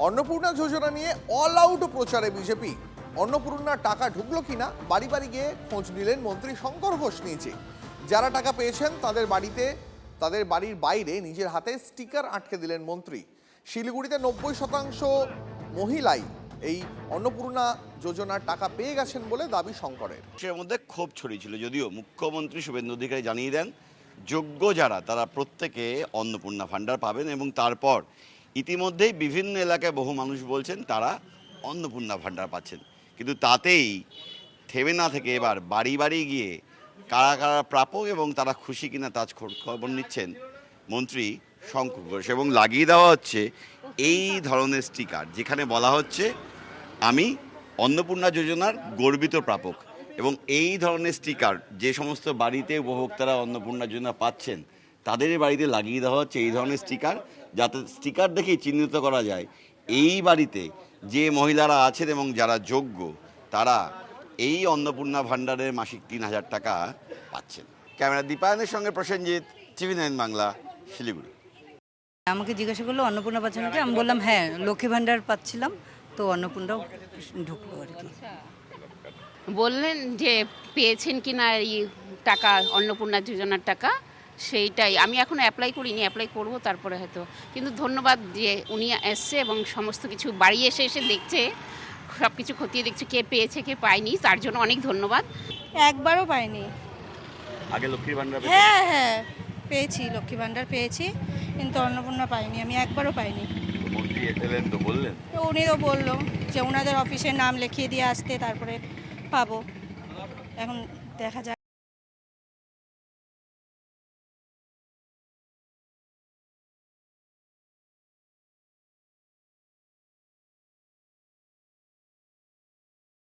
অন্নপূর্ণা যোজনা নিয়ে all out প্রচারে BJP. অন্নপূর্ণার টাকা ঢুকলো কিনা বাড়ি বাড়ি গিয়ে খোঁজ নিলেন মন্ত্রী শঙ্কর ঘোষ নিজে। যারা টাকা পেয়েছেন তাদের বাড়ির বাইরে নিজের হাতে স্টিকার আটকে দিলেন মন্ত্রী। শিলিগুড়িতে 90% মহিলাই এই অন্নপূর্ণা যোজনার টাকা পেয়ে গেছেন বলে দাবি শঙ্করের। এর মধ্যে ক্ষোভ ছড়িয়েছিল, যদিও মুখ্যমন্ত্রী শুভেন্দু অধিকারী জানিয়ে দেন যোগ্য যারা তারা প্রত্যেকে অন্নপূর্ণা ভাণ্ডার পাবেন, এবং তারপর ইতিমধ্যেই বিভিন্ন এলাকায় বহু মানুষ বলছেন তারা অন্নপূর্ণা ভাণ্ডার পাচ্ছেন। কিন্তু তাতেই থেমে না থেকে এবার বাড়ি বাড়ি গিয়ে কারা কারা প্রাপক এবং তারা খুশি কিনা তার খবর নিচ্ছেন মন্ত্রী শঙ্কর ঘোষ, এবং লাগিয়ে দেওয়া হচ্ছে এই ধরনের স্টিকার যেখানে বলা হচ্ছে আমি অন্নপূর্ণা যোজনার গর্বিত প্রাপক। এবং এই ধরনের স্টিকার যে সমস্ত বাড়িতে উপভোক্তারা অন্নপূর্ণা যোজনা পাচ্ছেন তাদের বাড়িতে লাগিয়ে দেওয়া হচ্ছে এই ধরনের স্টিকার, যাতে স্টিকার দেখেই চিহ্নিত করা যায় এই বাড়িতে যে মহিলারা আছেন এবং যারা যোগ্য তারা এই অন্নপূর্ণা ভাণ্ডারের মাসিক 3000 টাকা পাচ্ছেন। ক্যামেরা দীপায়নের সঙ্গে প্রসেনজিৎ, TV9 বাংলা, শিলিগুড়ি। আমাকে জিজ্ঞাসা করলো অন্নপূর্ণা পাচ্ছেন কি, আমি বললাম হ্যাঁ লক্ষ্মী ভাণ্ডার পাচ্ছিলাম, তো অন্নপূর্ণাও ঢুকলো আর কি। বললেন যে পেয়েছেন কিনা এই টাকা, অন্নপূর্ণা যোজনার টাকা, সেইটাই আমি এখনো অ্যাপ্লাই করিনি, অ্যাপ্লাই করব তারপরে হয়তো। কিন্তু ধন্যবাদ যে উনি এসছে এবং সমস্ত কিছু বাড়ি এসে এসে দেখছে, সব কিছু খতিয়ে দেখছে কে পেয়েছে কে পায়নি, তার জন্য অনেক ধন্যবাদ। একবারও পাইনি। আগে লক্ষ্মী ভাণ্ডার হ্যাঁ হ্যাঁ পেয়েছি, লক্ষ্মী ভাণ্ডার পেয়েছি, কিন্তু অন্নপূর্ণা পাইনি, আমি একবারও পাইনি। মন্ত্রী এলেন তো বললেন, তো উনিও বললো যে ওনাদের অফিসের নাম লিখিয়ে দিয়ে আসতে, তারপরে পাবো। এখন দেখা যাক।